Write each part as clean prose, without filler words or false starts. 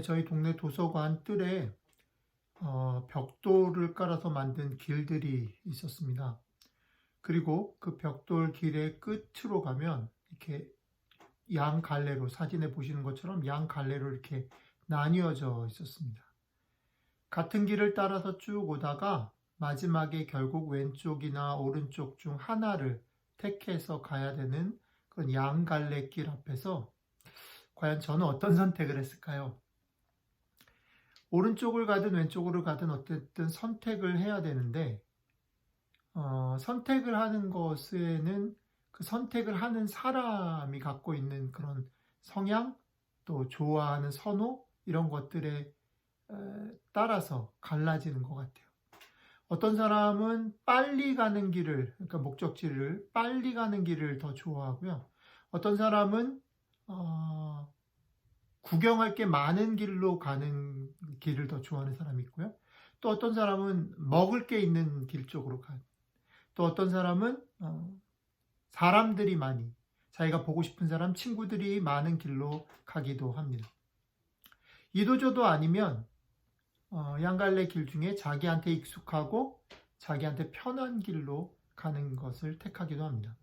저희 동네 도서관 뜰에 벽돌을 깔아서 만든 길들이 있었습니다. 그리고 그 벽돌 길의 끝으로 가면 이렇게 양 갈래로, 사진에 보시는 것처럼 양 갈래로 이렇게 나뉘어져 있었습니다. 같은 길을 따라서 쭉 오다가 마지막에 결국 왼쪽이나 오른쪽 중 하나를 택해서 가야 되는 그런 양 갈래 길 앞에서 과연 저는 어떤 선택을 했을까요? 오른쪽을 가든 왼쪽으로 가든 어쨌든 선택을 해야 되는데, 선택을 하는 것에는 그 선택을 하는 사람이 갖고 있는 그런 성향, 또 좋아하는 선호, 이런 것들에 따라서 갈라지는 것 같아요. 어떤 사람은 빨리 가는 길을, 그러니까 목적지를 빨리 가는 길을 더 좋아하고요. 어떤 사람은 구경할 게 많은 길로 가는 길을 더 좋아하는 사람이 있고요. 또 어떤 사람은 먹을 게 있는 길 쪽으로 가요. 또 어떤 사람은 사람들이 많이, 자기가 보고 싶은 사람, 친구들이 많은 길로 가기도 합니다. 이도저도 아니면 양갈래 길 중에 자기한테 익숙하고 자기한테 편한 길로 가는 것을 택하기도 합니다.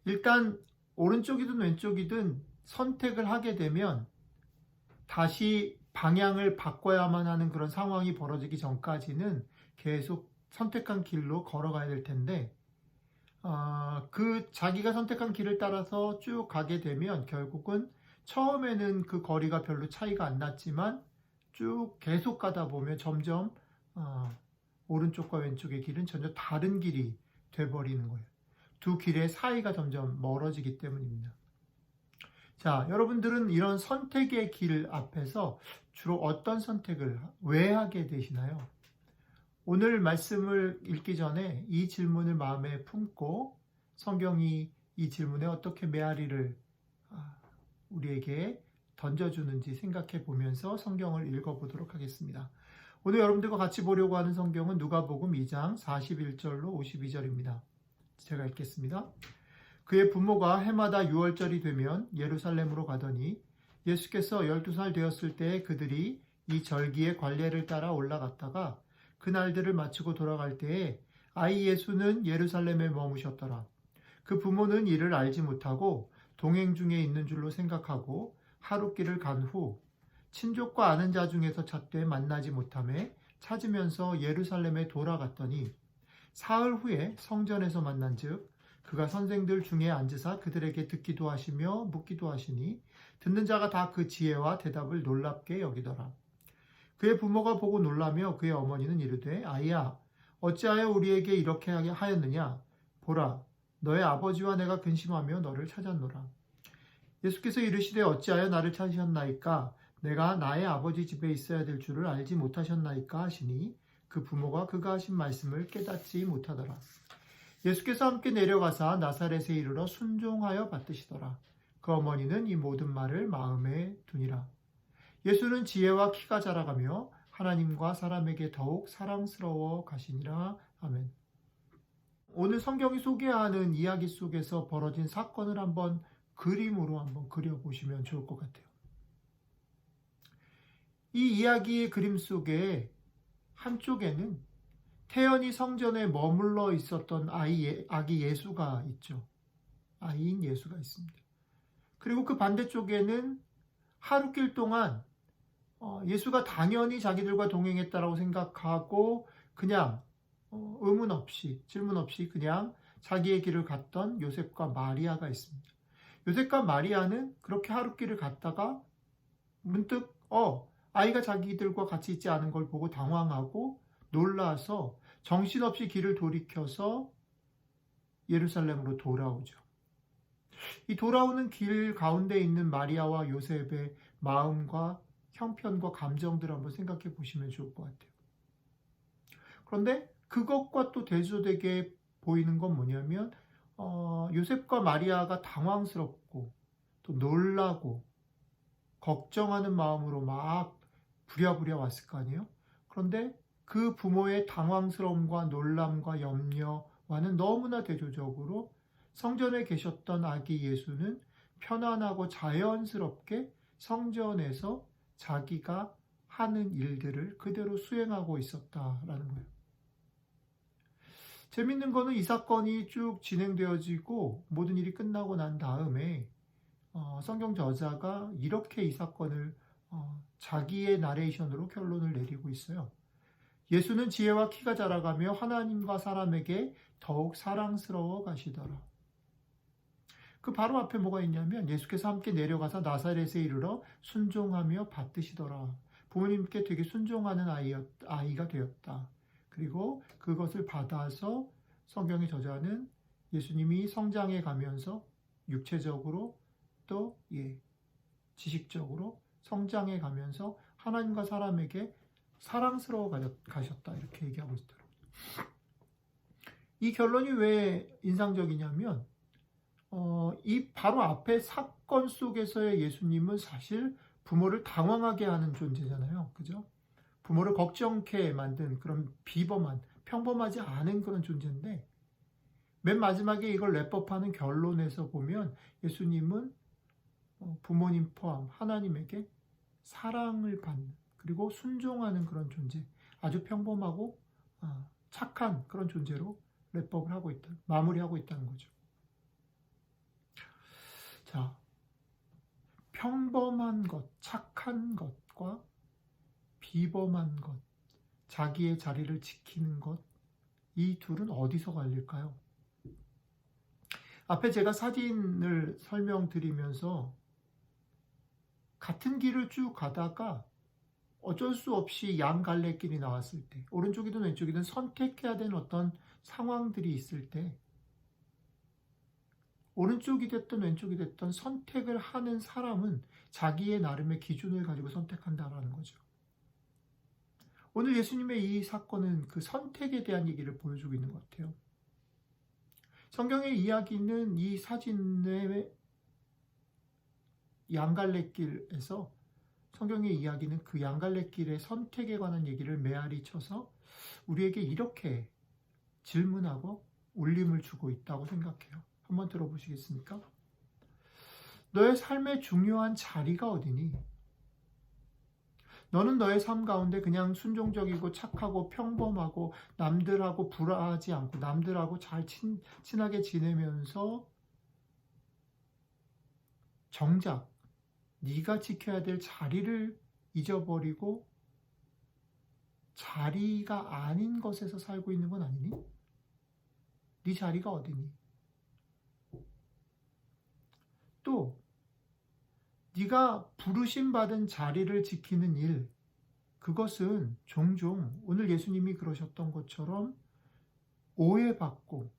일단 오른쪽이든 왼쪽이든 선택을 하게 되면 다시 방향을 바꿔야만 하는 그런 상황이 벌어지기 전까지는 계속 선택한 길로 걸어가야 될 텐데, 그 자기가 선택한 길을 따라서 쭉 가게 되면 결국은 처음에는 그 거리가 별로 차이가 안 났지만 쭉 계속 가다 보면 점점 오른쪽과 왼쪽의 길은 전혀 다른 길이 돼버리는 거예요. 두 길의 사이가 점점 멀어지기 때문입니다. 자, 여러분들은 이런 선택의 길 앞에서 주로 어떤 선택을 왜 하게 되시나요? 오늘 말씀을 읽기 전에 이 질문을 마음에 품고 성경이 이 질문에 어떻게 메아리를 우리에게 던져주는지 생각해 보면서 성경을 읽어보도록 하겠습니다. 오늘 여러분들과 같이 보려고 하는 성경은 누가복음 2장 41절로 52절입니다. 제가 읽겠습니다. 그의 부모가 해마다 6월절이 되면 예루살렘으로 가더니 예수께서 12살 되었을 때 그들이 이 절기의 관례를 따라 올라갔다가 그 날들을 마치고 돌아갈 때에 아이 예수는 예루살렘에 머무셨더라. 그 부모는 이를 알지 못하고 동행 중에 있는 줄로 생각하고 하룻길을 간 후 친족과 아는 자 중에서 찾되 만나지 못하매 찾으면서 예루살렘에 돌아갔더니 사흘 후에 성전에서 만난즉 그가 선생들 중에 앉으사 그들에게 듣기도 하시며 묻기도 하시니 듣는 자가 다 그 지혜와 대답을 놀랍게 여기더라. 그의 부모가 보고 놀라며 그의 어머니는 이르되 아이야 어찌하여 우리에게 이렇게 하였느냐 보라 너의 아버지와 내가 근심하며 너를 찾았노라. 예수께서 이르시되 어찌하여 나를 찾으셨나이까 내가 나의 아버지 집에 있어야 될 줄을 알지 못하셨나이까 하시니 그 부모가 그가 하신 말씀을 깨닫지 못하더라. 예수께서 함께 내려가사 나사렛에 이르러 순종하여 받드시더라. 그 어머니는 이 모든 말을 마음에 두니라. 예수는 지혜와 키가 자라가며 하나님과 사람에게 더욱 사랑스러워 가시니라. 아멘. 오늘 성경이 소개하는 이야기 속에서 벌어진 사건을 한번 그림으로 한번 그려보시면 좋을 것 같아요. 이 이야기의 그림 속에 한쪽에는 태연히 성전에 머물러 있었던 아기 예수가 있죠. 아이인 예수가 있습니다. 그리고 그 반대쪽에는 하룻길 동안 예수가 당연히 자기들과 동행했다라고 생각하고 그냥 의문 없이 질문 없이 그냥 자기의 길을 갔던 요셉과 마리아가 있습니다. 요셉과 마리아는 그렇게 하룻길을 갔다가 문득 아이가 자기들과 같이 있지 않은 걸 보고 당황하고 놀라서 정신없이 길을 돌이켜서 예루살렘으로 돌아오죠. 이 돌아오는 길 가운데 있는 마리아와 요셉의 마음과 형편과 감정들을 한번 생각해 보시면 좋을 것 같아요. 그런데 그것과 또 대조되게 보이는 건 뭐냐면 요셉과 마리아가 당황스럽고 또 놀라고 걱정하는 마음으로 막 부랴부랴 왔을 거 아니에요. 그런데 그 부모의 당황스러움과 놀람과 염려와는 너무나 대조적으로 성전에 계셨던 아기 예수는 편안하고 자연스럽게 성전에서 자기가 하는 일들을 그대로 수행하고 있었다라는 거예요. 재밌는 거는 이 사건이 쭉 진행되어지고 모든 일이 끝나고 난 다음에 성경 저자가 이렇게 이 사건을 자기의 나레이션으로 결론을 내리고 있어요. 예수는 지혜와 키가 자라가며 하나님과 사람에게 더욱 사랑스러워 가시더라. 그 바로 앞에 뭐가 있냐면 예수께서 함께 내려가서 나사렛에 이르러 순종하며 받드시더라. 부모님께 되게 순종하는 아이가 되었다. 그리고 그것을 받아서 성경의 저자는 예수님이 성장해 가면서 육체적으로 또 지식적으로 성장해 가면서 하나님과 사람에게 사랑스러워 가셨다. 이렇게 얘기하고 있더라고요. 이 결론이 왜 인상적이냐면 이 바로 앞에 사건 속에서의 예수님은 사실 부모를 당황하게 하는 존재잖아요. 그죠? 부모를 걱정케 만든 그런 비범한, 평범하지 않은 그런 존재인데 맨 마지막에 이걸 랩업하는 결론에서 보면 예수님은 부모님 포함 하나님에게 사랑을 받는 그리고 순종하는 그런 존재, 아주 평범하고 착한 그런 존재로 랩업을 하고 있다, 마무리하고 있다는 거죠. 자, 평범한 것, 착한 것과 비범한 것, 자기의 자리를 지키는 것, 이 둘은 어디서 갈릴까요? 앞에 제가 사진을 설명드리면서 같은 길을 쭉 가다가 어쩔 수 없이 양갈래길이 나왔을 때, 오른쪽이든 왼쪽이든 선택해야 되는 어떤 상황들이 있을 때, 오른쪽이 됐든 왼쪽이 됐든 선택을 하는 사람은 자기의 나름의 기준을 가지고 선택한다라는 거죠. 오늘 예수님의 이 사건은 그 선택에 대한 얘기를 보여주고 있는 것 같아요. 성경의 이야기는 이 사진의 양갈래길에서 성경의 이야기는 그 양갈래길의 선택에 관한 얘기를 메아리 쳐서 우리에게 이렇게 질문하고 울림을 주고 있다고 생각해요. 한번 들어보시겠습니까? 너의 삶의 중요한 자리가 어디니? 너는 너의 삶 가운데 그냥 순종적이고 착하고 평범하고 남들하고 불화하지 않고 남들하고 잘 친하게 지내면서 정작 네가 지켜야 될 자리를 잊어버리고 자리가 아닌 것에서 살고 있는 건 아니니? 네 자리가 어디니? 또 네가 부르심 받은 자리를 지키는 일, 그것은 종종 오늘 예수님이 그러셨던 것처럼 오해받고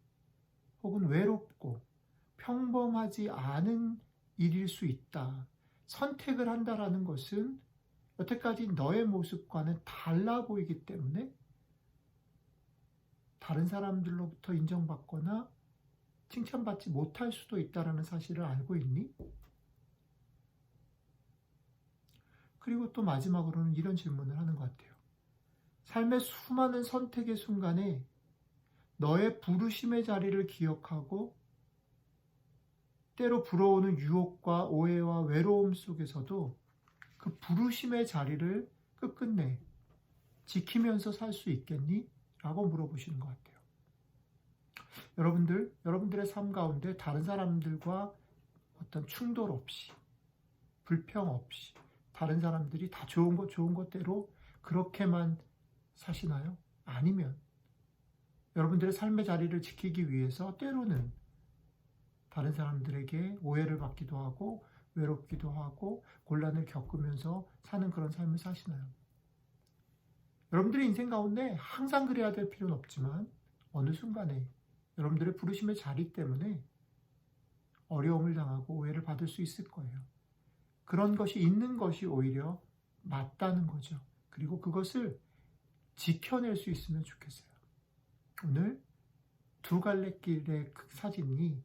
혹은 외롭고 평범하지 않은 일일 수 있다. 선택을 한다라는 것은 여태까지 너의 모습과는 달라 보이기 때문에 다른 사람들로부터 인정받거나 칭찬받지 못할 수도 있다는 사실을 알고 있니? 그리고 또 마지막으로는 이런 질문을 하는 것 같아요. 삶의 수많은 선택의 순간에 너의 부르심의 자리를 기억하고 때로 불어오는 유혹과 오해와 외로움 속에서도 그 부르심의 자리를 끝끝내 지키면서 살 수 있겠니? 라고 물어보시는 것 같아요. 여러분들의 삶 가운데 다른 사람들과 어떤 충돌 없이, 불평 없이, 다른 사람들이 다 좋은 것대로 그렇게만 사시나요? 아니면 여러분들의 삶의 자리를 지키기 위해서 때로는 다른 사람들에게 오해를 받기도 하고 외롭기도 하고 곤란을 겪으면서 사는 그런 삶을 사시나요? 여러분들의 인생 가운데 항상 그래야 될 필요는 없지만 어느 순간에 여러분들의 부르심의 자리 때문에 어려움을 당하고 오해를 받을 수 있을 거예요. 그런 것이 있는 것이 오히려 맞다는 거죠. 그리고 그것을 지켜낼 수 있으면 좋겠어요. 오늘 두 갈래길의 그 사진이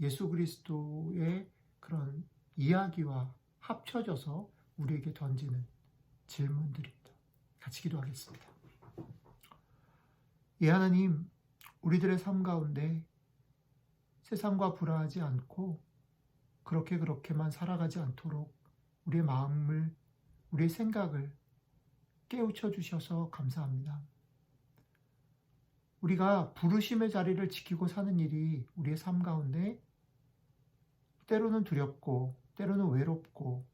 예수 그리스도의 그런 이야기와 합쳐져서 우리에게 던지는 질문들입니다. 같이 기도하겠습니다. 예, 하나님, 우리들의 삶 가운데 세상과 불화하지 않고 그렇게만 살아가지 않도록 우리의 마음을, 우리의 생각을 깨우쳐 주셔서 감사합니다. 우리가 부르심의 자리를 지키고 사는 일이 우리의 삶 가운데 때로는 두렵고 때로는 외롭고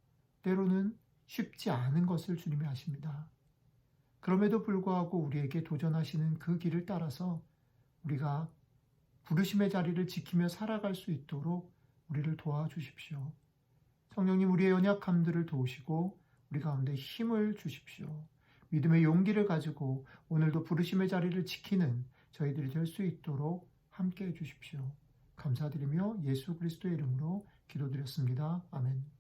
때로는 쉽지 않은 것을 주님이 아십니다. 그럼에도 불구하고 우리에게 도전하시는 그 길을 따라서 우리가 부르심의 자리를 지키며 살아갈 수 있도록 우리를 도와주십시오. 성령님, 우리의 연약함들을 도우시고 우리 가운데 힘을 주십시오. 믿음의 용기를 가지고 오늘도 부르심의 자리를 지키는 저희들이 될 수 있도록 함께해 주십시오. 감사드리며 예수 그리스도의 이름으로 기도드렸습니다. 아멘.